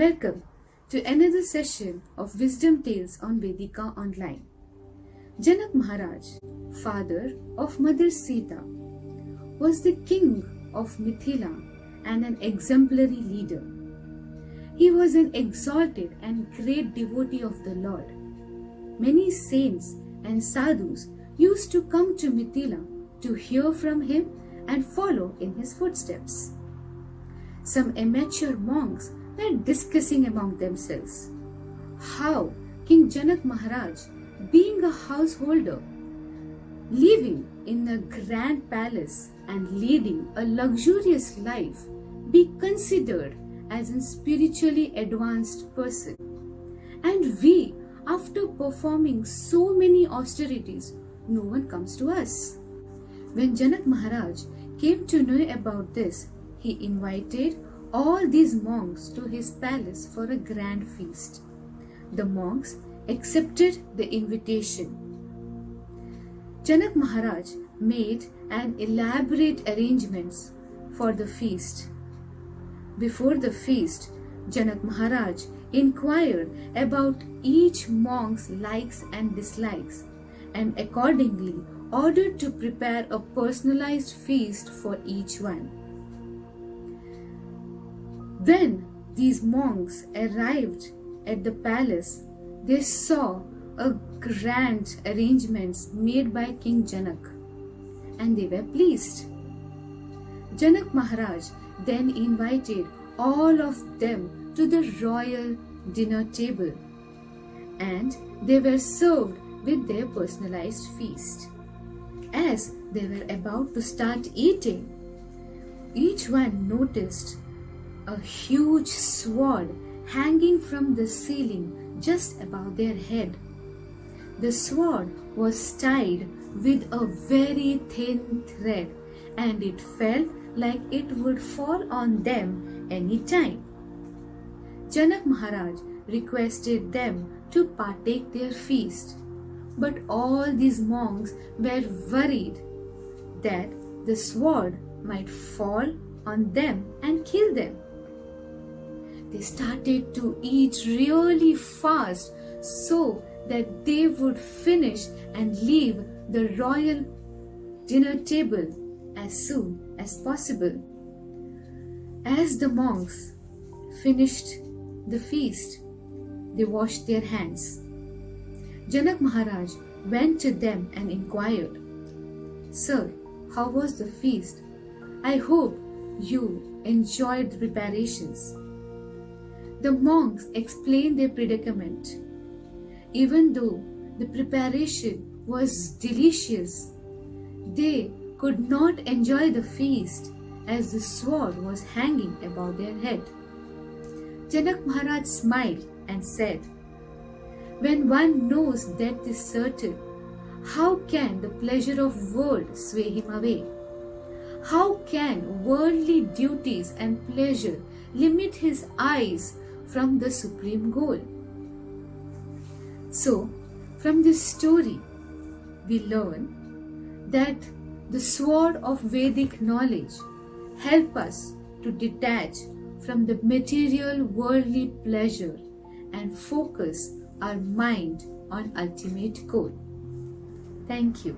Welcome to another session of Wisdom Tales on Vedica Online. Janak Maharaj, father of Mother Sita, was the king of Mithila and an exemplary leader. He was an exalted and great devotee of the Lord. Many saints and sadhus used to come to Mithila to hear from him and follow in his footsteps. Some immature monks were discussing among themselves how King Janak Maharaj, being a householder, living in a grand palace and leading a luxurious life, be considered as a spiritually advanced person. And we, after performing so many austerities, no one comes to us. When Janak Maharaj came to know about this, he invited all these monks to his palace for a grand feast. The monks accepted the invitation. Janak Maharaj made an elaborate arrangements for the feast. Before the feast, Janak Maharaj inquired about each monk's likes and dislikes and accordingly ordered to prepare a personalized feast for each one. When these monks arrived at the palace, they saw a grand arrangements made by King Janak, and they were pleased. Janak Maharaj then invited all of them to the royal dinner table, and they were served with their personalized feast. As they were about to start eating, each one noticed a huge sword hanging from the ceiling just above their head. The sword was tied with a very thin thread, and it felt like it would fall on them any time. Janak Maharaj requested them to partake their feast, but all these monks were worried that the sword might fall on them and kill them. They started to eat really fast so that they would finish and leave the royal dinner table as soon as possible. As the monks finished the feast, they washed their hands. Janak Maharaj went to them and inquired, "Sir, how was the feast? I hope you enjoyed the preparations." The monks explained their predicament. Even though the preparation was delicious, they could not enjoy the feast as the sword was hanging above their head. Janak Maharaj smiled and said, "When one knows death is certain, how can the pleasure of world sway him away? How can worldly duties and pleasure limit his eyes from the supreme goal?" So, from this story, we learn that the sword of Vedic knowledge help us to detach from the material worldly pleasure and focus our mind on ultimate goal. Thank you.